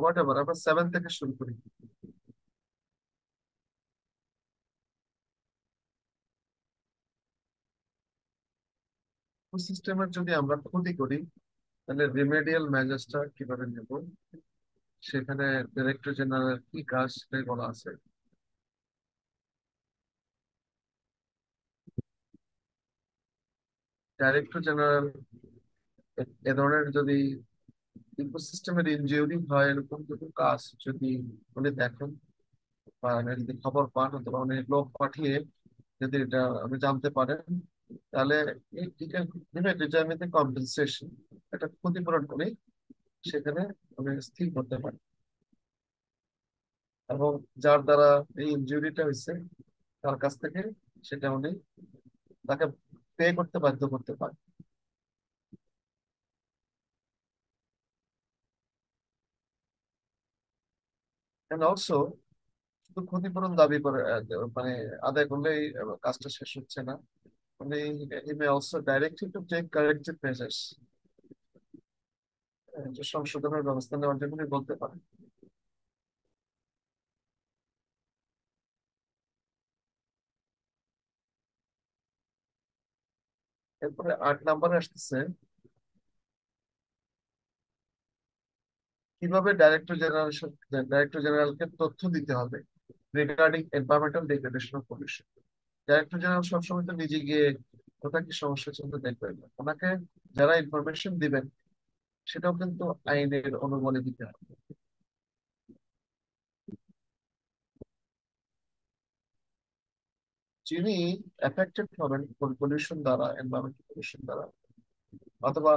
What ever, আমরা 7 থেকে শুরু করি। সিস্টেমের যদি আমরা ক্ষতি করি, তাহলে রিমেডিয়াল মেজার্সটা কিভাবে নেব, সেখানে ডিরেক্টর জেনারেল কি কাজ সেটাই বলা আছে। ডাইরেক্টর জেনারেল এ ধরনের যদি ইকোসিস্টেমের ইনজিউরি হয় এরকম কোনো কাজ যদি উনি দেখেন বা যদি খবর পান অথবা উনি লোক পাঠিয়ে যদি এটা আপনি জানতে পারেন, তাহলে এই ডিটারমিন কম্পেনসেশন, একটা ক্ষতিপূরণ করে সেখানে উনি স্থির করতে পারেন, এবং যার দ্বারা এই ইনজুরিটা হয়েছে তার কাছ থেকে সেটা উনি তাকে পে করতে বাধ্য করতে পারেন। এন্ড অলসো শুধু ক্ষতিপূরণ দাবি করে মানে আদায় করলেই কাজটা শেষ হচ্ছে না। মানে he may also direct you to take corrective measures, যে সংশোধনের ব্যবস্থা নেওয়ার জন্য উনি বলতে পারেন। এরপরে 8 নম্বরে আসতেছে কিভাবে ডাইরেক্টর জেনারেলকে তথ্য দিতে হবে regarding environmental degradation of pollution. Director general সবসময় তো নিজে গিয়ে কোথায় কি সমস্যা চলতে দেখবেন না, ওনাকে যারা ইনফরমেশন দিবেন সেটাও কিন্তু আইনের অনুমোদন দিতে হবে। যিনি এফেক্টেড হবেন পলিউশন দ্বারা, এনভায়রনমেন্টাল পলিউশন দ্বারা, অথবা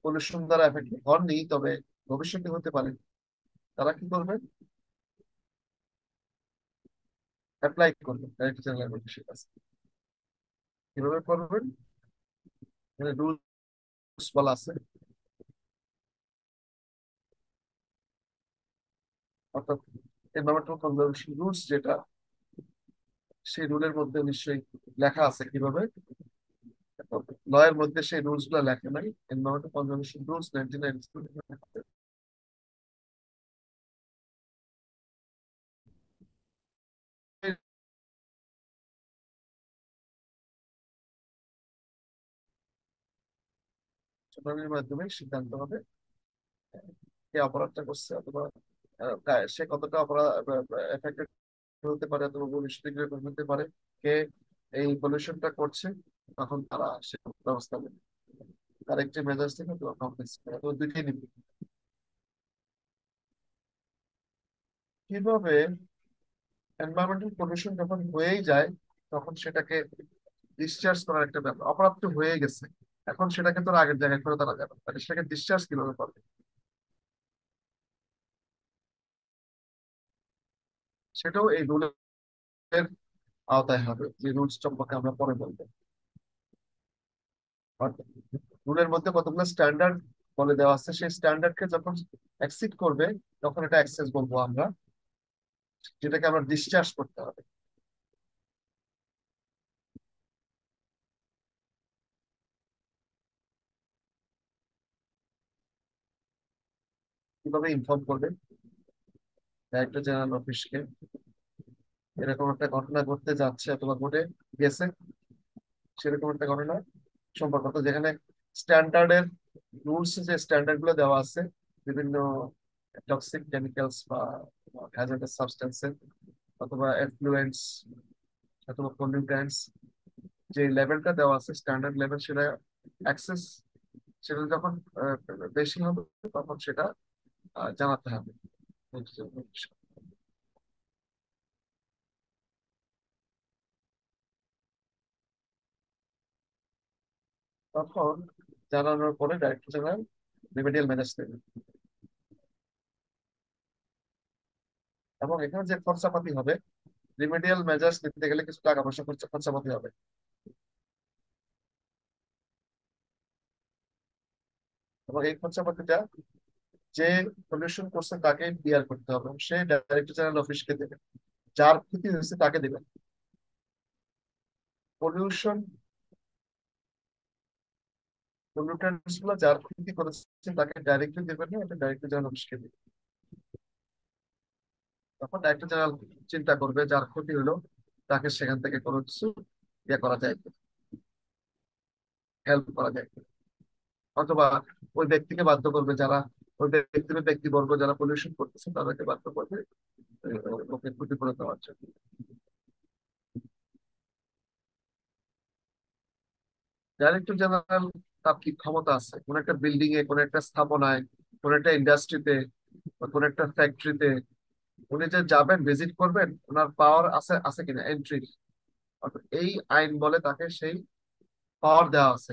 পলিউশন দ্বারা এফেক্টেড হননি তবে ভবিষ্যতে হতে পারে, তারা কি করবেন? অ্যাপ্লাই করবেন ডাইরেক্টর জেনারেল অফিসের কাছে। কিভাবে করবেন? মানে রুলস বলা আছে, অর্থাৎ এনভায়রনমেন্টাল কনজারভেশন রুলস যেটা, সেই রুলের মধ্যে নিশ্চয়ই লেখা আছে কিভাবে। লয়ের মধ্যে সেই রুলস গুলো লেখা নাই, এনভায়রনমেন্টাল কনজারভেশন রুলস 1992। শুনানির মাধ্যমে সিদ্ধান্ত হবে কে অপরাধটা করছে, অথবা সে কতটা অপরাধ এফেক্টেড হতে পারে, অথবা ভবিষ্যতে কিরকম হতে পারে, কে এই পলিউশনটা করছে, তখন তারা সে ব্যবস্থা নেবে। তার একটি মেজাজ থেকে তো কমপ্লেক্স তো দুইটাই নিবে। কিভাবে এনভায়রনমেন্টাল পলিউশন যখন হয়েই যায় তখন সেটাকে ডিসচার্জ করার একটা ব্যাপার, অপরাধ তো হয়ে গেছে, এখন সেটাকে তো আর আগের জায়গায় ফেরত আনা যাবে না, তাহলে সেটাকে ডিসচার্জ কিভাবে করবে, সেটাও এই রুলের আওতায় হবে, যে রুলস সম্পর্কে আমরা পরে বলবো। রুলের মধ্যে কতগুলো স্ট্যান্ডার্ড বলে দেওয়া আছে, সেই স্ট্যান্ডার্ডকে যখন এক্সিড করবে তখন এটা এক্সেস বলবো আমরা, যেটাকে আমরা ডিসচার্জ করতে হবে। কিভাবে ইনফর্ম করবে ডাইরেক্টর জেনারেল অফিসকে এরকম একটা ঘটনা ঘটতে যাচ্ছে অথবা ঘটে গেছে, সেরকম একটা ঘটনা সম্পর্কে, তো যেখানে স্ট্যান্ডার্ডের রুলস, যে স্ট্যান্ডার্ড গুলো দেওয়া আছে বিভিন্ন টক্সিক কেমিক্যালস বা হ্যাজার্ডাস সাবস্টেন্সের, অথবা এফ্লুয়েন্টস, অথবা পলিউট্যান্টস, যে লেভেলটা দেওয়া আছে স্ট্যান্ডার্ড লেভেল, সেটা অ্যাক্সেস, সেটা যখন আহ, বেশি হবে তখন সেটা জানাতে হবে। তখন জানানোর পরে ডাইরেক্টর জেনারেল রিমেডিয়াল মেজার্স নেবে। এবং এখানে যে খরচাপাতি হবে, রিমেডিয়াল মেজার্স নিতে গেলে কিছু টাকা পয়সা খরচাপাতি হবে, এবং এই খরচাপাতিটা যে পলিউশন করছে তাকে বিয়ার করতে হবে, এবং সে ডাইরেক্টর জেনারেল অফিসকে দেবে, যার ক্ষতি হয়েছে তাকে দেবে। পলিউশন পলিউটেন্টস গুলো যার ক্ষতি করেছে তাকে ডাইরেক্টলি দেবে না, এটা ডাইরেক্টর জেনারেল অফিসকে দেবে। তখন ডাইরেক্টর জেনারেল চিন্তা করবে যার ক্ষতি হলো তাকে সেখান থেকে কোনো কিছু ইয়ে করা যায়, হেল্প করা যায়, অথবা ওই ব্যক্তিকে বাধ্য করবে, যারা ওই ব্যক্তিবর্গ যারা পলিউশন করতেছে তাদেরকে বাধ্য করবে ওকে ক্ষতিপূরণ দেওয়ার জন্য। ডাইরেক্টর জেনারেল তার কি ক্ষমতা আছে কোন একটা বিল্ডিং এ, কোন একটা স্থাপনায়, কোন একটা ইন্ডাস্ট্রিতে, কোন একটা ফ্যাক্টরিতে উনি যে যাবেন, ভিজিট করবেন, ওনার পাওয়ার আছে আছে কিনা এন্ট্রি? অর্থাৎ এই আইন বলে তাকে সেই পাওয়ার দেওয়া আছে,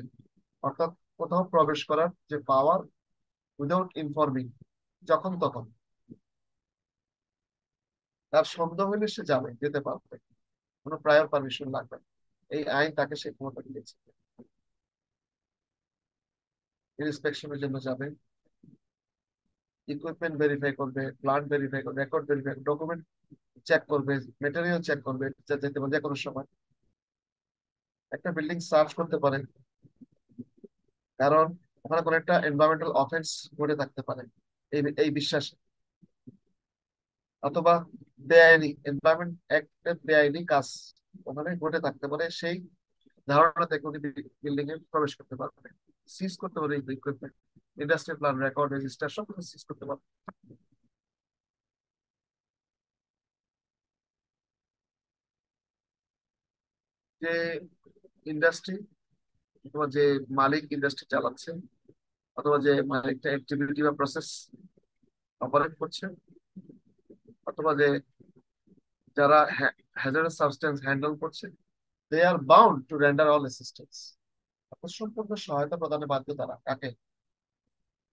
অর্থাৎ কোথাও প্রবেশ করার যে পাওয়ার, উইদাউট ইনফর্মিং, যখন তখন তার সন্দেহ হলে সে যাবে, যেতে পারবে, কোনো প্রায়র পারমিশন লাগবে না। এই আইন তাকে সেই ক্ষমতা দিয়েছে। ইন্সপেকশনের জন্য যাবে, ইকুইপমেন্ট ভেরিফাই করবে, প্ল্যান্ট ভেরিফাই করবে, রেকর্ড ভেরিফাই, ডকুমেন্ট চেক করবে, মেটেরিয়াল চেক করবে, যেতে পারে যে কোনো সময় একটা বিল্ডিং সার্চ করতে পারে, কারণ ওখানে কোনো একটা এনভায়রনমেন্টাল অফেন্স ঘটে থাকতে পারে এই এই বিশ্বাসে, অথবা বেআইনি এনভায়রনমেন্ট অ্যাক্টের বেআইনি কাজ ওখানে ঘটে থাকতে পারে, সেই ধারণা থেকে উনি বিল্ডিং এ প্রবেশ করতে পারবে, সিজ করতে পারে equipment, industrial plan, record, register সব কিছু সিজ করতে পারবে। যে ইন্ডাস্ট্রি অথবা যে মালিক ইন্ডাস্ট্রি চালাচ্ছে, অথবা যে মালিকটা অ্যাক্টিভিটি বা প্রসেস অপারেট করছে, অথবা যে যারা হ্যাজার্ডাস সাবস্টেন্স হ্যান্ডেল করছে, they are bound to render all assistance. সম্পূর্ণ সহায়তা প্রদানে বাধ্য তারা কাকে?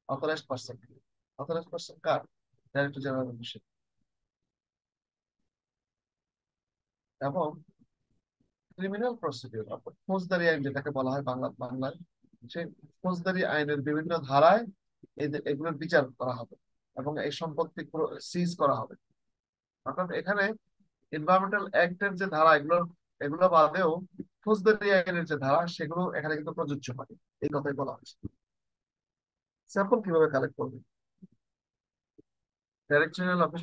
Authorized person. অথরাইজড পার্সন কার? ডাইরেক্টর জেনারেল অফিসে। এবং ক্রিমিনাল প্রসিডিউর অর্থাৎ ফৌজদারি আইন যেটাকে বলা হয় বাংলায়, সেই ফৌজদারি আইনের বিভিন্ন ধারায় এগুলোর বিচার করা হবে এবং এই সম্পত্তি সিজ করা হবে। অর্থাৎ এখানে এনভায়রনমেন্টাল অ্যাক্টের যে ধারা, এগুলো বাদেও ফৌজদারি আইনের যে ধারা সেগুলো এখানে কিন্তু প্রযোজ্য হয়, এই কথাই বলা হচ্ছে। স্যাম্পল কিভাবে কালেক্ট করবে? ডাইরেক্টর জেনারেল অফিস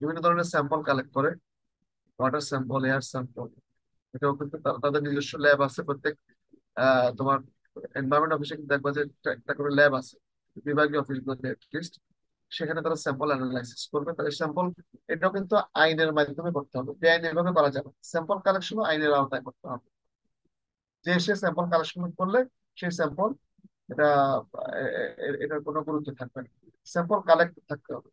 বিভিন্ন ধরনের স্যাম্পল কালেক্ট করে, ওয়াটার স্যাম্পল, এয়ার স্যাম্পল। এটাও কিন্তু তাদের নিজস্ব ল্যাব আছে প্রত্যেক তোমার এনভায়রনমেন্ট অফিসে কিন্তু দেখবা যে একটা করে ল্যাব আছে, বিভাগীয় অফিসগুলোতে লিস্ট, সেখানে তারা স্যাম্পল অ্যানালাইসিস করবে। তাদের স্যাম্পল এটাও কিন্তু আইনের মাধ্যমে করতে হবে, বেআইনি এভাবে করা যাবে। স্যাম্পল কালেকশনও আইনের আওতায় করতে হবে। যে সে স্যাম্পল কালেকশন করলে সেই স্যাম্পল, এটা এটার কোনো গুরুত্ব থাকবে না, স্যাম্পল কালেক্ট থাকতে হবে।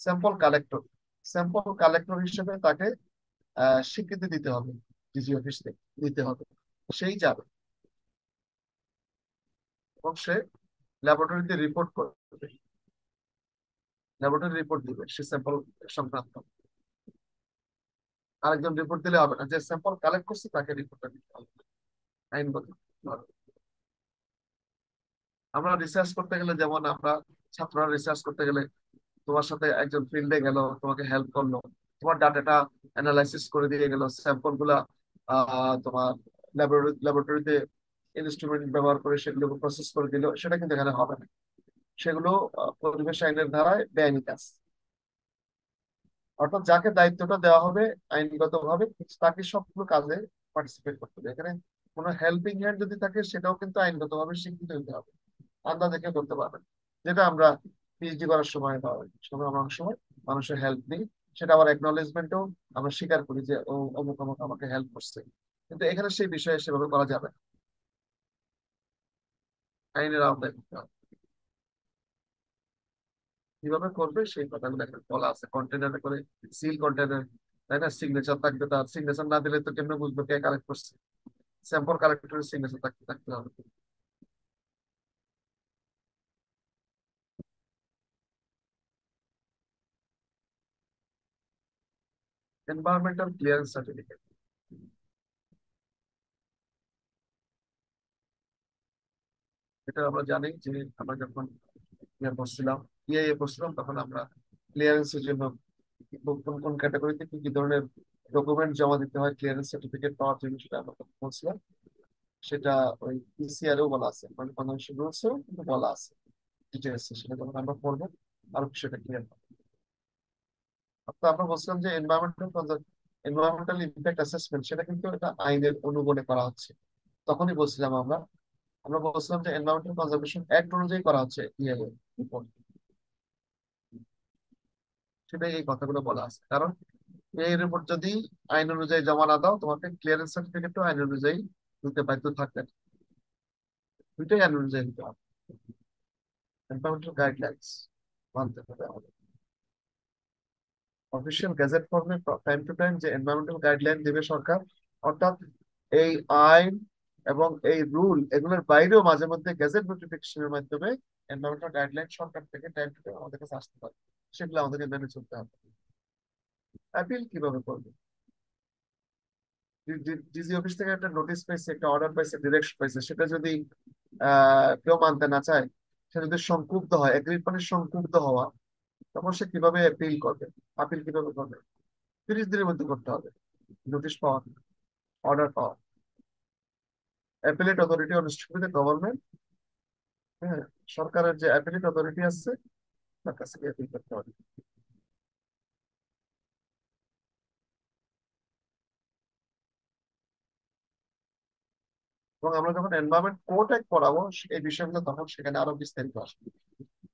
স্যাম্পল কালেক্টর, স্যাম্পল কালেক্টর হিসেবে তাকে স্বীকৃতি দিতে হবে, ডিজি অফিস থেকে দিতে হবে, সেই যাবে এবং সে ল্যাবরেটরিতে রিপোর্ট করবে, ল্যাবরেটরি রিপোর্ট দিবে সে স্যাম্পল সংক্রান্ত। আরেকজন রিপোর্ট দিলে হবে না, যে স্যাম্পল কালেক্ট করছে তাকে রিপোর্টটা দিতে হবে আইনগত ভাবে। আমরা রিসার্চ করতে গেলে, যেমন আমরা ছাত্ররা রিসার্চ করতে গেলে, তোমার সাথে একজন ফিল্ডে গেল, তোমাকে হেল্প করলো, তোমার ডাটাটা অ্যানালাইসিস করে দিয়ে গেল, স্যাম্পল গুলা তোমার ল্যাবরেটরিতে ইনস্ট্রুমেন্ট ব্যবহার করে সেগুলো প্রসেস করে দিল, সেটা কিন্তু এখানে হবে না। সেগুলো পরিবেশ আইনের ধারায় বেআইনি কাজ। অর্থাৎ যাকে দায়িত্বটা দেওয়া হবে আইনগত ভাবে, তাকে সবগুলো কাজে পার্টিসিপেট করতে হবে। এখানে কোনো হেল্পিং হ্যান্ড যদি থাকে সেটাও কিন্তু আইনগত ভাবে স্বীকৃত হতে হবে, আন্দাজে কেউ করতে পারবে না। যেটা আমরা পিএইচডি করার সময় বা সময় অনেক সময় মানুষের হেল্প নিই, সেটা আবার একনলেজমেন্টও আমরা স্বীকার করি যে ও অমুক অমুক আমাকে হেল্প করছে, কিন্তু এখানে সেই বিষয়ে সেভাবে করা যাবে না, আইনের আওতায় করতে হবে। কিভাবে করবে সেই কথাগুলো এখানে বলা আছে, কন্টেনারে করে, সিল কন্টেনার, তাই না? সিগনেচার থাকবে, তার সিগনেচার না দিলে তো কেমনে বুঝবো কে কালেক্ট করছে? স্যাম্পল কালেক্টরের সিগনেচার থাকতে থাকতে হবে। এনভায়রনমেন্টাল ক্লিয়ারেন্স সার্টিফিকেট, এটা আমরা জানি যে আমরা যখন ইয়ে করছিলাম, ইয়ে করছিলাম, তখন আমরা ক্লিয়ারেন্সের জন্য কোন কোন ক্যাটাগরিতে কি কি ধরনের ডকুমেন্ট জমা দিতে হয় ক্লিয়ারেন্স সার্টিফিকেট পাওয়ার জন্য, সেটা আমরা তখন বলছিলাম। সেটা ওই পিসিআর এও বলা আছে, মানে কনভেনশন রুলসেও কিন্তু বলা আছে ডিটেলস, সেটা তখন আমরা পড়বো। আর বিষয়টা ক্লিয়ার। তো আমরা বলছিলাম যে এনভায়রনমেন্টাল ইম্প্যাক্ট অ্যাসেসমেন্ট সেটা কিন্তু এটা আইনের অনুগুণে করা হচ্ছে। তখনই বলছিলাম আমরা আমরা বলছিলাম যে এনভায়রনমেন্টাল কনজারভেশন অ্যাক্ট অনুযায়ী করা হচ্ছে ইয়ে report। সেটাই এই কথাগুলো বলা আছে, কারণ এই রিপোর্ট যদি আইন অনুযায়ী জমা না দাও তোমাকে ক্লিয়ারেন্স সার্টিফিকেটও আইন অনুযায়ী দিতে বাধ্য থাকবে। দুইটাই আইন অনুযায়ী দিতে হবে। এনভায়রনমেন্টাল গাইডলাইন্স মানতে হবে আমাদের। অফিসিয়াল গেজেট ফর্মে টাইম টু টাইম যে এনভায়রনমেন্টাল গাইডলাইন দেবে সরকার, অর্থাৎ এই আইন এবং এই রুল এগুলোর বাইরেও মাঝে মধ্যে গেজেট নোটিফিকেশনের মাধ্যমে এনভায়রনমেন্টাল গাইডলাইন সরকার থেকে টাইম টু টাইম আমাদের কাছে আসতে পারে। সেগুলো আমাদেরকে মেনে চলতে হবে। অ্যাপিল কিভাবে করবে? ডিজি অফিস থেকে একটা নোটিশ পাইছে, একটা অর্ডার পাইছে, ডিরেকশন পাইছে, সেটা যদি কেউ মানতে না চায়, সে যদি সংক্ষুব্ধ হয়, এগ্রিড মানে সংক্ষুব্ধ হওয়া, তখন সে কিভাবে অ্যাপিল করবে? আপিল কিভাবে করবে? 30 দিনের মধ্যে করতে হবে নোটিশ পাওয়া, অর্ডার পাওয়া। অ্যাপিলেট অথরিটি অন গভর্নমেন্ট, হ্যাঁ, সরকারের যে অ্যাপিলেট অথরিটি আছে তার কাছে গিয়ে অ্যাপিল করতে হবে। এবং আমরা যখন এনভায়রনমেন্ট কোর্ট অ্যাক্ট পড়াবো এই বিষয়গুলো তখন সেখানে আরো বিস্তারিত আসবে।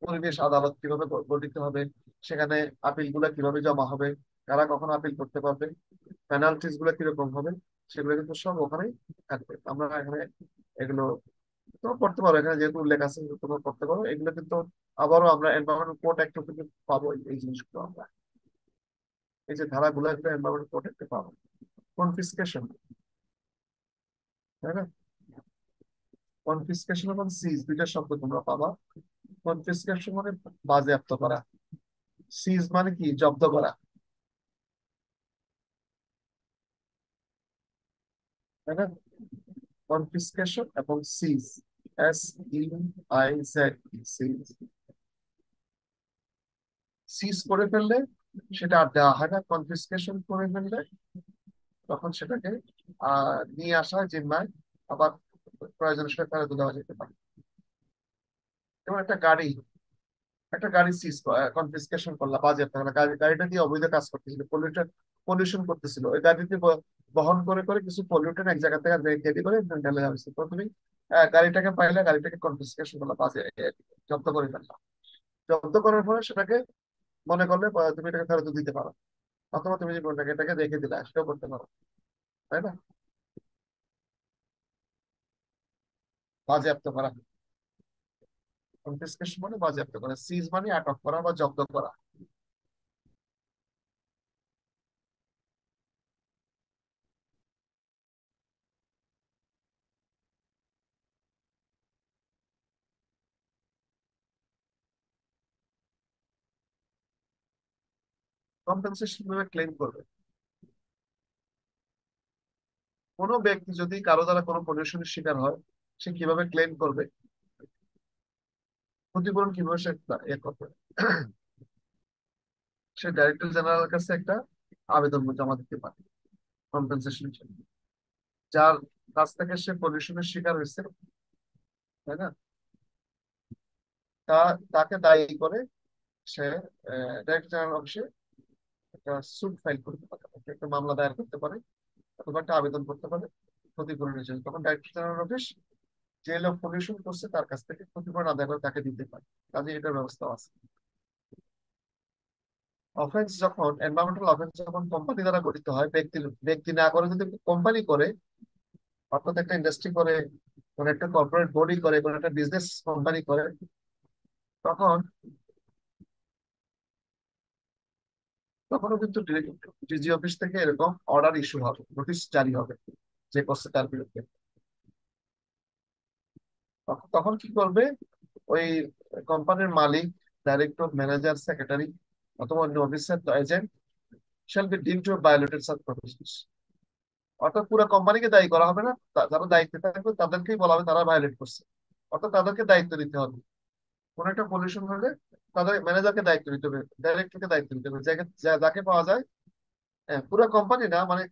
পরিবেশ আদালত কিভাবে গঠিত হবে, সেখানে আপিল গুলা কিভাবে জমা হবে, কারা কখন আপিল করতে পারবে, পেনাল্টিস গুলো কিরকম হবে, সেগুলো কিন্তু সব ওখানেই থাকবে। আমরা এখানে এগুলো তোমরা পড়তে পারো, এখানে যেহেতু উল্লেখ আছে তোমরা পড়তে পারো এগুলো, কিন্তু আবারও আমরা এনভায়রনমেন্ট কোর্ট অ্যাক্ট কিন্তু পাবো এই জিনিসগুলো আমরা, এই যে ধারাগুলো এগুলো এনভায়রনমেন্ট কোর্ট অ্যাক্টে পাবো। কনফিসকেশন, তাই না? কনফিসকেশন এবং সিজ দুইটা শব্দ তোমরা পাবা। কনফিসকেশন মানে বাজেয়াপ্ত করা, সিজ মানে কি জব্দ করা, তাই না? কনফিসকেশন এবং সিজ, SEIZ, সিজ। সিজ করে ফেললে সেটা আর দেওয়া হয় না, কনফিসকেশন করে ফেললে তখন সেটাকে নিয়ে আসা হয় জিম্মায়, আবার প্রয়োজনের সাথে ফেরত দেওয়া যেতে পারে। যেমন একটা গাড়ি সিজ কনফিসকেশন করলাম, বাজেয়াপ্ত করলাম, গাড়িটা দিয়ে অবৈধ কাজ করতেছিল, পলিউশন করতেছিল, ওই গাড়িতে বহন করে করে কিছু পলিউশন এক জায়গা থেকে রেডি করে ঢেলে দেওয়া হয়েছে। তো তুমি গাড়িটাকে পাইলে গাড়িটাকে কনফিসকেশন করলাম, জব্দ করে ফেললাম। জব্দ করার পরে সেটাকে মনে করলে তুমি এটাকে ফেরত দিতে পারো, অথবা তুমি যে কোনটাকে এটাকে রেখে দিলে সেটাও করতে পারো, তাই না? বাজেয়াপ্ত করা, কনফিসকেশন মানে বাজেয়াপ্ত করা, সিজ মানে আটক করা বা জব্দ করা। কম্পেনসেশন কিভাবে ক্লেম করবে? কোনো ব্যক্তি যদি কারো দ্বারা কোনো পলিউশনের শিকার হয়, সে কিভাবে ক্লেম করবে, ক্ষতিপূরণ কিভাবে সে করবে? সে ডাইরেক্টর জেনারেলের কাছে একটা আবেদন জমা দিতে পারে কম্পেনসেশন জন্য, যার কাছ থেকে সে পলিউশনের শিকার হয়েছে, তাই না? তা তাকে দায়ী করে সে ডাইরেক্টর জেনারেল অফিসে একটা সুট ফাইল করতে পারে, একটা মামলা দায়ের করতে পারে, অথবা একটা আবেদন করতে পারে ক্ষতিপূরণের জন্য। তখন ডাইরেক্টর জেনারেল অফিস যে লোক পলিউশন করছে তার কাছ থেকে ক্ষতিপূরণ আদায় করে তাকে দিতে পারে। কাজে এটার ব্যবস্থা আছে। অফেন্স যখন এনভায়রনমেন্টাল অফেন্স যখন কোম্পানি দ্বারা গঠিত হয়, ব্যক্তি না করে যদি কোম্পানি করে, অর্থাৎ একটা ইন্ডাস্ট্রি করে, কোন একটা কর্পোরেট বডি করে, কোন একটা বিজনেস কোম্পানি করে, তখন তখনও কিন্তু ডিজি অফিস থেকে এরকম অর্ডার ইস্যু হবে, নোটিশ জারি হবে যে করছে তার বিরুদ্ধে। তখন কি করবে? ওই কোম্পানির মালিক, ডাইরেক্টর, ম্যানেজার, সেক্রেটারি অথবা অন্য officer agent shall be deemed to have violated such provisions। অর্থাৎ পুরো কোম্পানিকে দায়ী করা হবে না, যারা দায়িত্বে থাকবে তাদেরকেই বলা হবে তারা ভায়োলেট করছে, অর্থাৎ তাদেরকে দায়িত্ব নিতে হবে। কোন একটা পলিউশন হলে তাদের ম্যানেজারকে দায়িত্ব নিতে হবে, ডাইরেক্টরকে দায়িত্ব নিতে হবে, যাকে পাওয়া যায়। হ্যাঁ, পুরো কোম্পানি না, মানে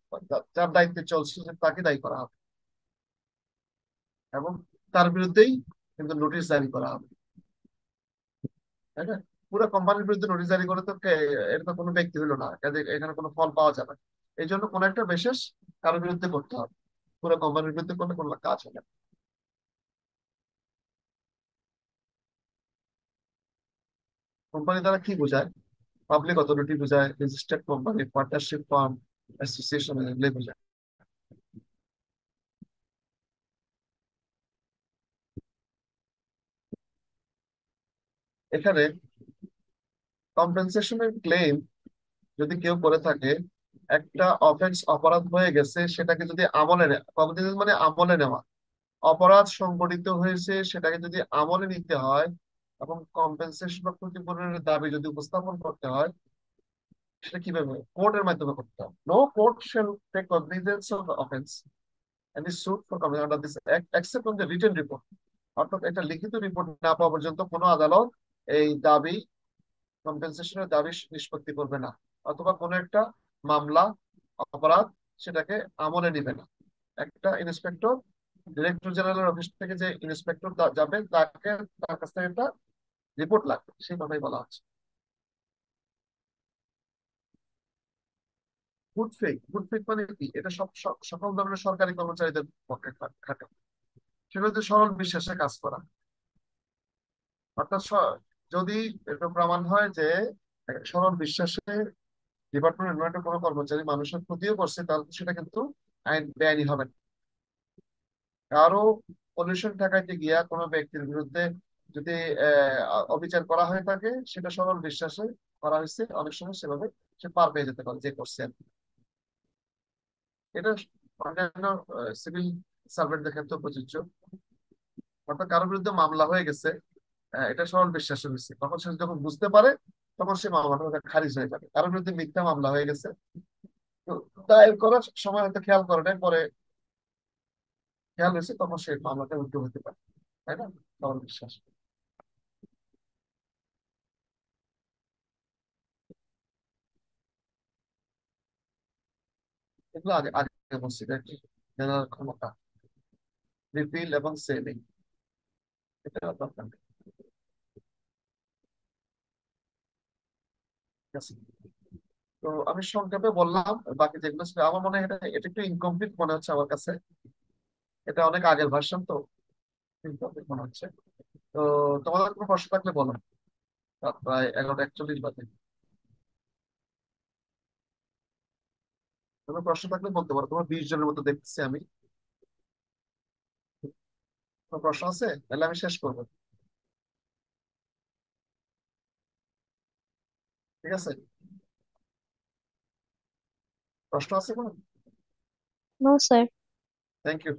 যার দায়িত্বে চলছে তাকে দায়ী করা হবে, এবং তার বিরুদ্ধেই কিন্তু নোটিশ জারি করা হবে, তাই না? পুরো কোম্পানির বিরুদ্ধে নোটিশ জারি করে তো এটা তো কোনো ব্যক্তি হলো না, কাজে এখানে কোনো ফল পাওয়া যাবে না। এই জন্য কোনো একটা বিশেষ কারোর বিরুদ্ধে করতে হবে, পুরো কোম্পানির বিরুদ্ধে করলে কোনো কাজ হবে না। কোম্পানি দ্বারা কি বোঝায়? পাবলিক অথরিটি বোঝায়, registered company, partnership firm, association, এগুলো বোঝায়। এখানে কম্পেনসেশনের ক্লেম যদি কেউ করে থাকে, একটা অফেন্স অপরাধ হয়ে গেছে সেটাকে যদি আমলে কম্পেনসেশন মানে আমলে নেওয়া, অপরাধ সংগঠিত হয়েছে সেটাকে যদি আমলে নিতে হয় এবং কম্পেনসেশন বা ক্ষতিপূরণের দাবি যদি উপস্থাপন করতে হয়, সেটা কিভাবে? কোর্টের মাধ্যমে করতে হবে। No court shall take cognizance of the offense and is sued for compensation under this act except on the written report। অর্থাৎ একটা লিখিত রিপোর্ট না পাওয়া পর্যন্ত কোনো আদালত এই দাবি, কম্পেনসেশনের দাবি নিষ্পত্তি করবে না, অথবা কোনো একটা মামলা, অপরাধ, সেটাকে আমলে নিবে না। একটা ইন্সপেক্টর, ডিরেক্টর জেনারেলের অফিস থেকে যে ইন্সপেক্টর যাবে, তাকে তার কাছ থেকে একটা রিপোর্ট লাগবে, সেই কথাই বলা হচ্ছে। গুড ফেইথ মানে কি? এটা সকল ধরনের সরকারি কর্মচারীদের পক্ষে খাটে। সেটা হচ্ছে সরল বিশ্বাসে কাজ করা। অর্থাৎ যদি এটা প্রমাণ হয় যে সরল বিশ্বাসে ডিপার্টমেন্ট এনভায়রনমেন্টের কোনো কর্মচারী মানুষের ক্ষতিও করছে, তাহলে সেটা কিন্তু আইন বেআইনি হবে না। কারো পলিউশন ঠেকাইতে গিয়া কোনো ব্যক্তির বিরুদ্ধে যদি অবিচার করা হয়ে থাকে, সেটা সরল বিশ্বাসে করা হয়েছে, অনেক সময় সেভাবে সে পার পেয়ে যেতে পারে যে করছে। এটা অন্যান্য সিভিল সার্ভেন্টদের ক্ষেত্রে প্রযোজ্য। অর্থাৎ কারোর বিরুদ্ধে মামলা হয়ে গেছে, এটা সরল বিশ্বাসে হয়েছে, তখন সে যখন বুঝতে পারে, তখন সে মামলাটা খারিজ হয়ে যাবে। কারোর বিরুদ্ধে মিথ্যা মামলা হয়ে গেছে, তো দায়ের করার সময় হয়তো খেয়াল করে নাই, পরে খেয়াল হয়েছে, তখন সেই মামলাটা উঠতে হতে পারে। তাই না? সরল বিশ্বাস। এগুলো আগে আগে বলছি, এটা কি জানার ক্ষমতা, রিপিল এবং সেভিং, এটা দরকার নেই। ঠিক আছে? তো আমি সংক্ষেপে বললাম, বাকি যেগুলো ছিল আমার মনে হয় এটা এটা একটু ইনকমপ্লিট মনে হচ্ছে আমার কাছে। এটা অনেক আগের ভার্সন তো, ইনকমপ্লিট মনে হচ্ছে। তো তোমাদের কোনো প্রশ্ন থাকলে বলো। রাত প্রায় 11:41 বাজে। কোনো প্রশ্ন থাকলে বলতে পারো, তোমার 20 জনের মতো দেখতেছি আমি। কোনো প্রশ্ন আছে? তাহলে আমি শেষ করবো। ঠিক আছে? প্রশ্ন আছে কোনো? No, sir. Thank you.